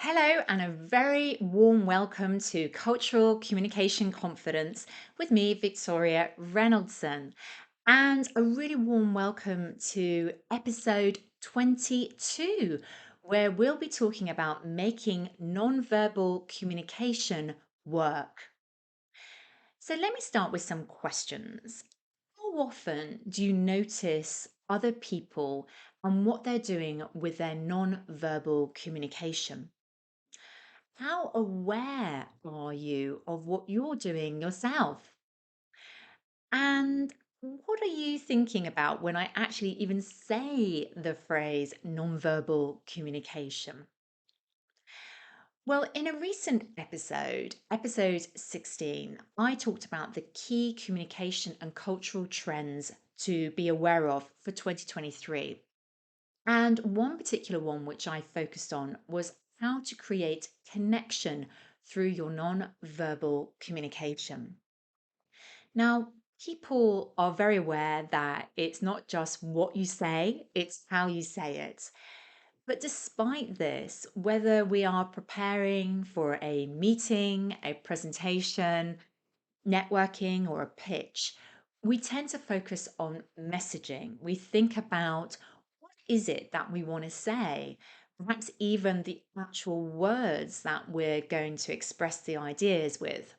Hello, and a very warm welcome to Cultural Communication Confidence with me, Victoria Reynoldson, and a really warm welcome to episode 22, where we'll be talking about making nonverbal communication work. So, let me start with some questions. How often do you notice other people and what they're doing with their nonverbal communication? How aware are you of what you're doing yourself? And what are you thinking about when I actually even say the phrase nonverbal communication? Well, in a recent episode 16, I talked about the key communication and cultural trends to be aware of for 2023. And one particular one which I focused on was how to create connection through your non-verbal communication. Now, people are very aware that it's not just what you say, it's how you say it. But despite this, whether we are preparing for a meeting, a presentation, networking, or a pitch, we tend to focus on messaging. We think about what is it that we want to say, perhaps even the actual words that we're going to express the ideas with.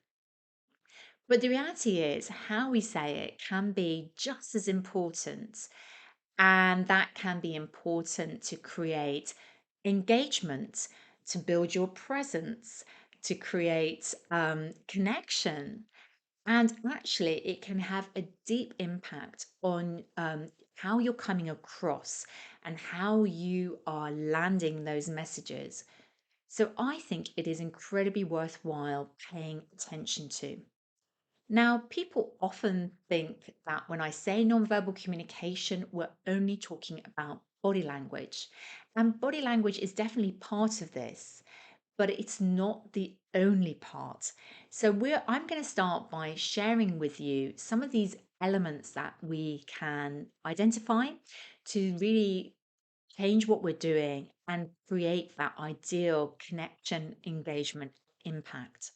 But the reality is, how we say it can be just as important, and that can be important to create engagement, to build your presence, to create connection. And actually, it can have a deep impact on how you're coming across and how you are landing those messages. So I think it is incredibly worthwhile paying attention to. Now, people often think that when I say nonverbal communication, we're only talking about body language. And body language is definitely part of this, but it's not the only part. So I'm going to start by sharing with you some of these elements that we can identify to really change what we're doing and create that ideal connection, engagement, impact.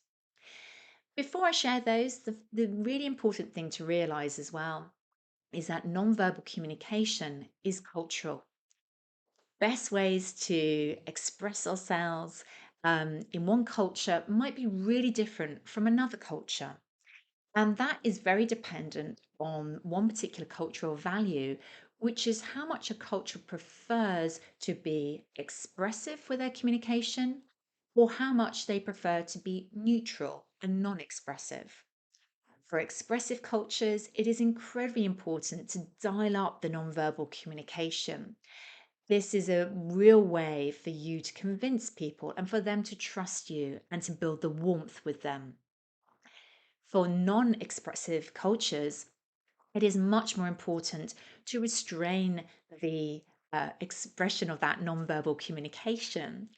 Before I share those, the really important thing to realize as well is that nonverbal communication is cultural. Best ways to express ourselves in one culture might be really different from another culture. And that is very dependent on one particular cultural value, which is how much a culture prefers to be expressive with their communication or how much they prefer to be neutral and non expressive. For expressive cultures, it is incredibly important to dial up the nonverbal communication. This is a real way for you to convince people and for them to trust you and to build the warmth with them. For non expressive cultures, it is much more important to restrain the expression of that nonverbal communication.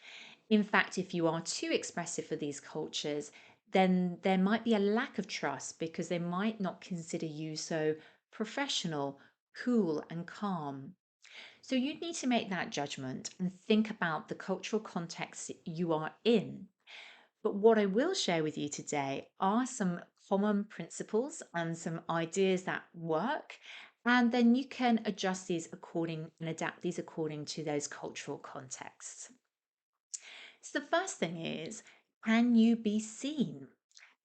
In fact, if you are too expressive for these cultures, then there might be a lack of trust because they might not consider you so professional, cool, and calm. So you need to make that judgment and think about the cultural context you are in. But what I will share with you today are some common principles and some ideas that work. And then you can adjust these according and adapt these according to those cultural contexts. So the first thing is, can you be seen?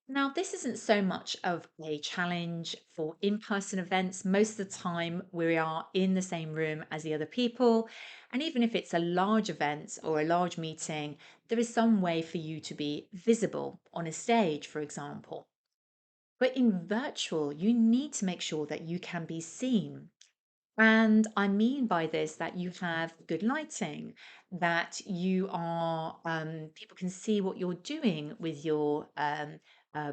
Now, this isn't so much of a challenge for in person events. Most of the time, we are in the same room as the other people. And even if it's a large event or a large meeting, there is some way for you to be visible on a stage, for example. But in virtual, you need to make sure that you can be seen. And I mean by this that you have good lighting, that you are, people can see what you're doing with your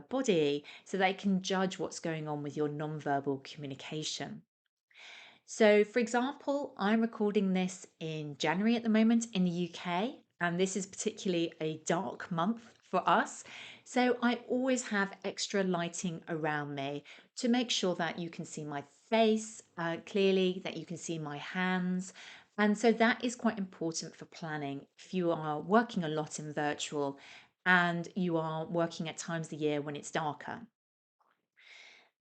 body so they can judge what's going on with your nonverbal communication. So, for example, I'm recording this in January at the moment in the UK, and this is particularly a dark month for us. So, I always have extra lighting around me to make sure that you can see my face clearly, that you can see my hands, And so that is quite important for planning if you are working a lot in virtual and you are working at times of the year when it's darker.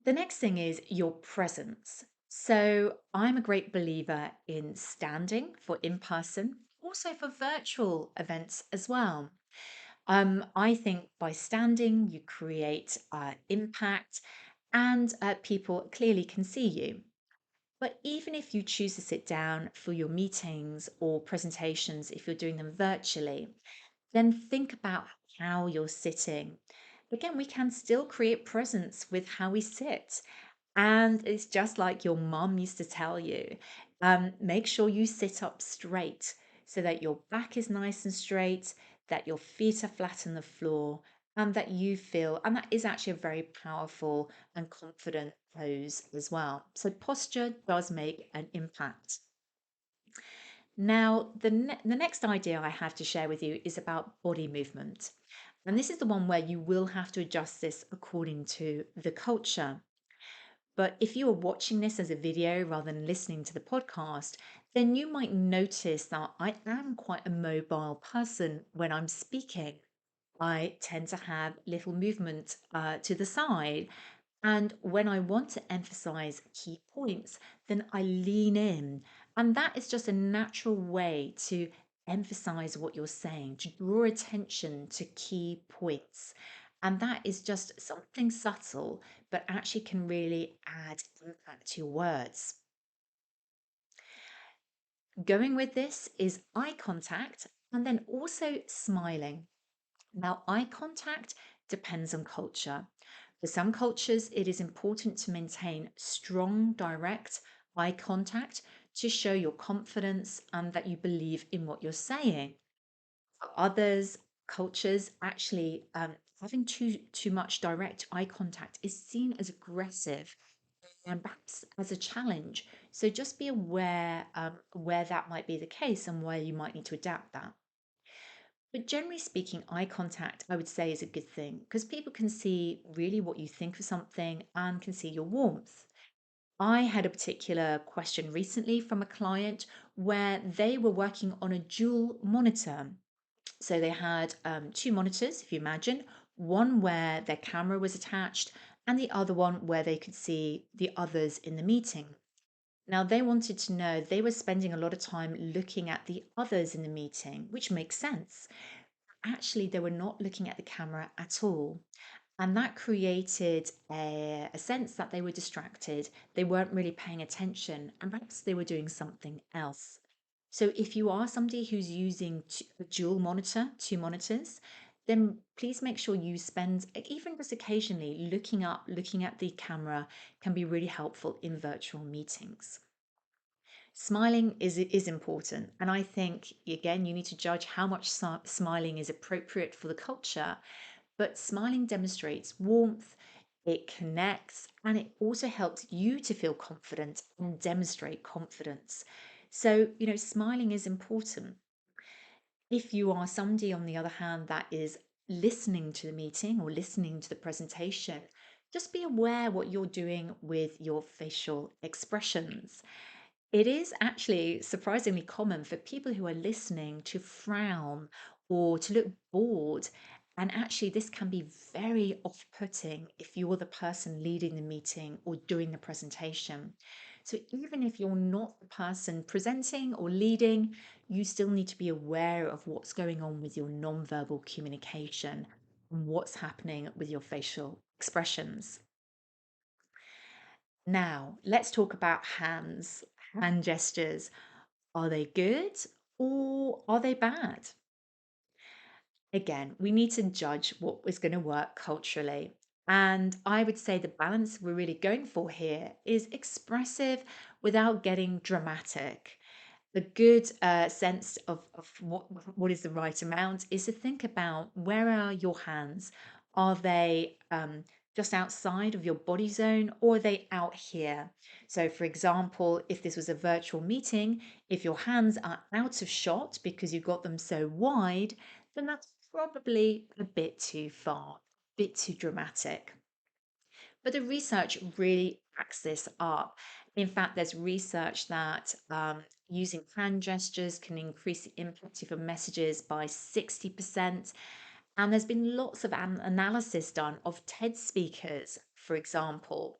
The next thing is your presence. So I'm a great believer in standing for in person, also for virtual events as well. I think by standing, you create impact and people clearly can see you. But even if you choose to sit down for your meetings or presentations, if you're doing them virtually, then think about how you're sitting. Again, we can still create presence with how we sit. And it's just like your mum used to tell you, make sure you sit up straight so that your back is nice and straight, that your feet are flat on the floor, and that you feel, and that is actually a very powerful and confident pose as well. So posture does make an impact. Now, the next idea I have to share with you is about body movement. And this is the one where you will have to adjust this according to the culture. But if you are watching this as a video rather than listening to the podcast, then you might notice that I am quite a mobile person when I'm speaking. I tend to have little movement to the side. And when I want to emphasize key points, then I lean in. And that is just a natural way to emphasize what you're saying, to draw attention to key points. And that is just something subtle, but actually can really add impact to your words. Going with this is eye contact and then also smiling. Now, eye contact depends on culture. For some cultures, it is important to maintain strong, direct eye contact to show your confidence and that you believe in what you're saying. For others, cultures, actually, having too much direct eye contact is seen as aggressive and perhaps as a challenge. So just be aware where that might be the case and where you might need to adapt that. But generally speaking, eye contact, I would say, is a good thing because people can see really what you think of something and can see your warmth. I had a particular question recently from a client where they were working on a dual monitor. So they had two monitors, if you imagine, one where their camera was attached and the other one where they could see the others in the meeting. Now, they wanted to know they were spending a lot of time looking at the others in the meeting, which makes sense. Actually, they were not looking at the camera at all. And that created a sense that they were distracted. They weren't really paying attention, and perhaps they were doing something else. So, if you are somebody who's using a dual monitor, two monitors, then please make sure you spend, even just occasionally, looking up, looking at the camera can be really helpful in virtual meetings. Smiling is important, and I think again you need to judge how much smiling is appropriate for the culture. But smiling demonstrates warmth, it connects, and it also helps you to feel confident and demonstrate confidence. So, smiling is important. If you are somebody, on the other hand, that is listening to the meeting or listening to the presentation, just be aware what you're doing with your facial expressions. It is actually surprisingly common for people who are listening to frown or to look bored. And actually, this can be very off putting if you're the person leading the meeting or doing the presentation. So, even if you're not the person presenting or leading, you still need to be aware of what's going on with your nonverbal communication and what's happening with your facial expressions. Now, let's talk about hands, hand gestures. Are they good or are they bad? Again, we need to judge what is going to work culturally. And I would say the balance we're really going for here is expressive without getting dramatic. The good sense of what is the right amount is to think about where are your hands? Are they just outside of your body zone or are they out here? So, for example, if this was a virtual meeting, if your hands are out of shot because you got them so wide, then that's probably a bit too far, a bit too dramatic. But the research really backs this up. In fact, there's research that using hand gestures can increase the impact of your messages by 60%. And there's been lots of analysis done of TED speakers, for example.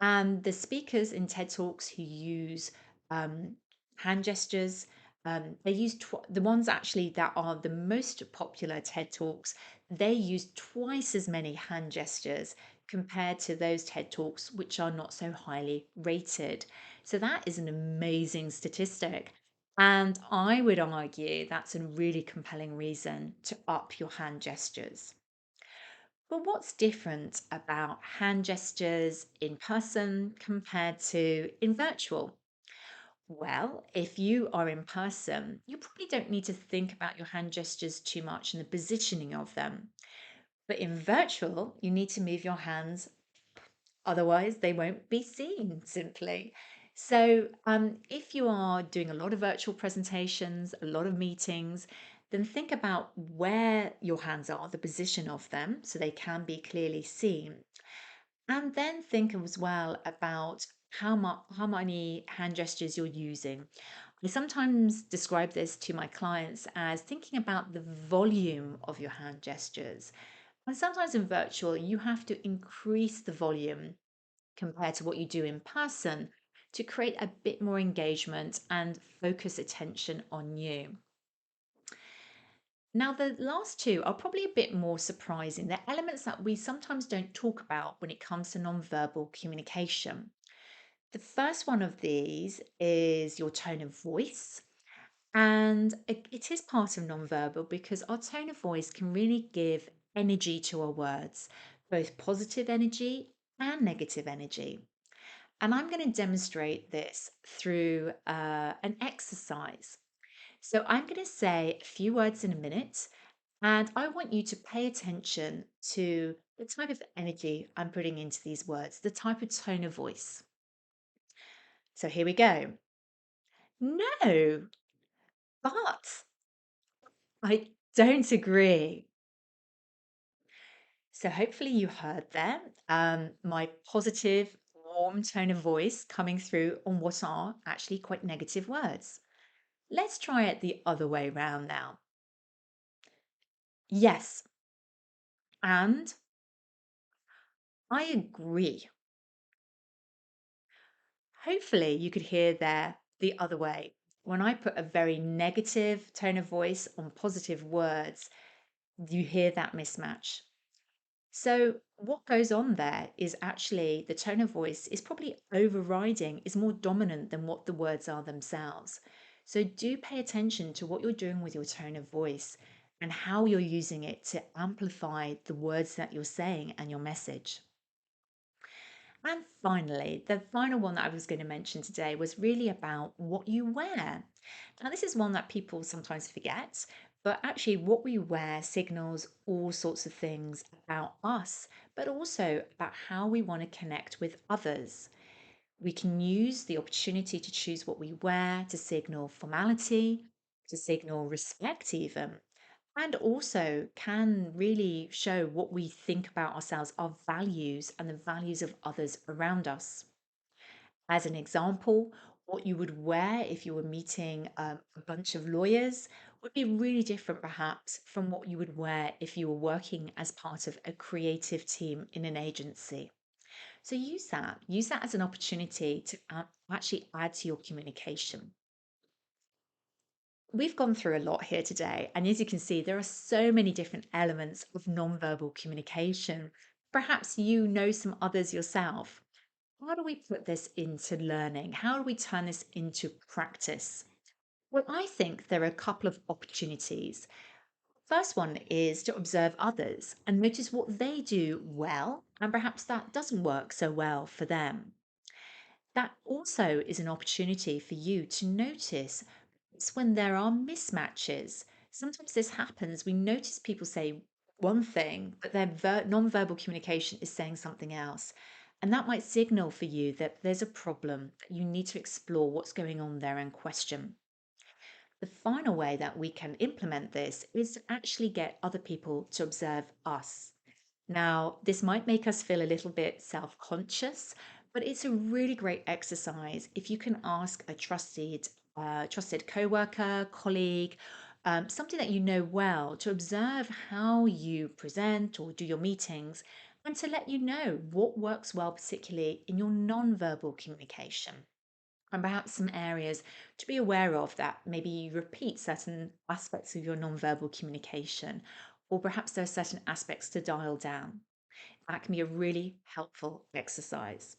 And the speakers in TED Talks who use um, hand gestures, they use the ones actually that are the most popular TED Talks, they use twice as many hand gestures compared to those TED Talks which are not so highly rated. So that is an amazing statistic. And I would argue that's a really compelling reason to up your hand gestures. But what's different about hand gestures in person compared to in virtual? Well, if you are in person, you probably don't need to think about your hand gestures too much and the positioning of them. But in virtual, you need to move your hands, otherwise, they won't be seen simply. So, if you are doing a lot of virtual presentations, a lot of meetings, then think about where your hands are, the position of them, so they can be clearly seen. And then think as well about how many hand gestures you're using. I sometimes describe this to my clients as thinking about the volume of your hand gestures. And sometimes in virtual, you have to increase the volume compared to what you do in person to create a bit more engagement and focus attention on you. Now, the last two are probably a bit more surprising. They're elements that we sometimes don't talk about when it comes to nonverbal communication. The first one of these is your tone of voice. And it is part of nonverbal because our tone of voice can really give energy to our words, both positive energy and negative energy. And I'm going to demonstrate this through an exercise. So I'm going to say a few words in a minute, and I want you to pay attention to the type of energy I'm putting into these words, the type of tone of voice. So here we go. No, but I don't agree. So hopefully you heard there my positive, warm tone of voice coming through on what are actually quite negative words. Let's try it the other way round now. Yes, and I agree. Hopefully you could hear there the other way. When I put a very negative tone of voice on positive words, you hear that mismatch. So, what goes on there is actually the tone of voice is probably overriding, is more dominant than what the words are themselves. So, do pay attention to what you're doing with your tone of voice and how you're using it to amplify the words that you're saying and your message. And finally, the final one that I was going to mention today was really about what you wear. Now, this is one that people sometimes forget, but actually, what we wear signals all sorts of things about us, but also about how we want to connect with others. We can use the opportunity to choose what we wear to signal formality, to signal respect, even, and also can really show what we think about ourselves, our values, and the values of others around us. As an example, what you would wear if you were meeting a bunch of lawyers would be really different, perhaps, from what you would wear if you were working as part of a creative team in an agency. So use that as an opportunity to actually add to your communication. We've gone through a lot here today, and as you can see, there are so many different elements of nonverbal communication. Perhaps you know some others yourself. How do we put this into learning? How do we turn this into practice? Well, I think there are a couple of opportunities. First one is to observe others and notice what they do well, and perhaps that doesn't work so well for them. That also is an opportunity for you to notice it's when there are mismatches. Sometimes this happens. We notice people say one thing, but their non-verbal communication is saying something else. And that might signal for you that there's a problem, that you need to explore what's going on there and question. The final way that we can implement this is to actually get other people to observe us. Now, this might make us feel a little bit self conscious, but it's a really great exercise if you can ask a trusted a trusted coworker, colleague, something that you know well, to observe how you present or do your meetings and to let you know what works well, particularly in your non-verbal communication. And perhaps some areas to be aware of that maybe you repeat certain aspects of your non-verbal communication, or perhaps there are certain aspects to dial down. That can be a really helpful exercise.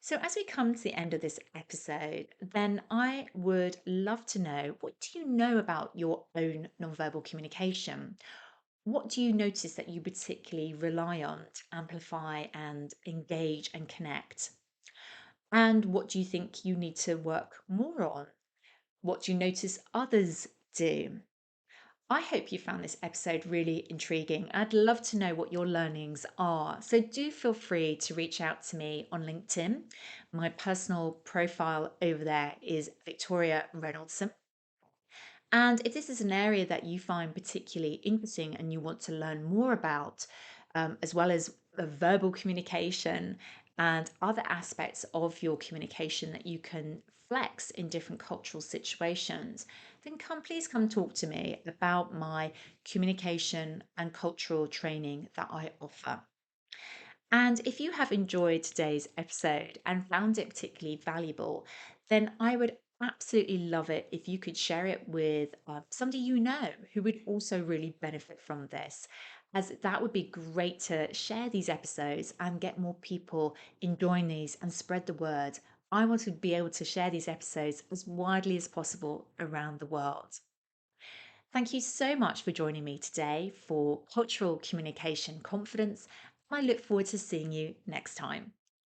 So, as we come to the end of this episode, then I would love to know, what do you know about your own nonverbal communication? What do you notice that you particularly rely on to amplify and engage and connect? And what do you think you need to work more on? What do you notice others do? I hope you found this episode really intriguing. I'd love to know what your learnings are. So do feel free to reach out to me on LinkedIn. My personal profile over there is Victoria Reynoldson. And if this is an area that you find particularly interesting and you want to learn more about, as well as verbal communication and other aspects of your communication that you can flex in different cultural situations, then please come talk to me about my communication and cultural training that I offer. And if you have enjoyed today's episode and found it particularly valuable, then I would absolutely love it if you could share it with somebody you know who would also really benefit from this, as that would be great to share these episodes and get more people enjoying these and spread the word. I want to be able to share these episodes as widely as possible around the world. Thank you so much for joining me today for Cultural Communication Confidence. I look forward to seeing you next time.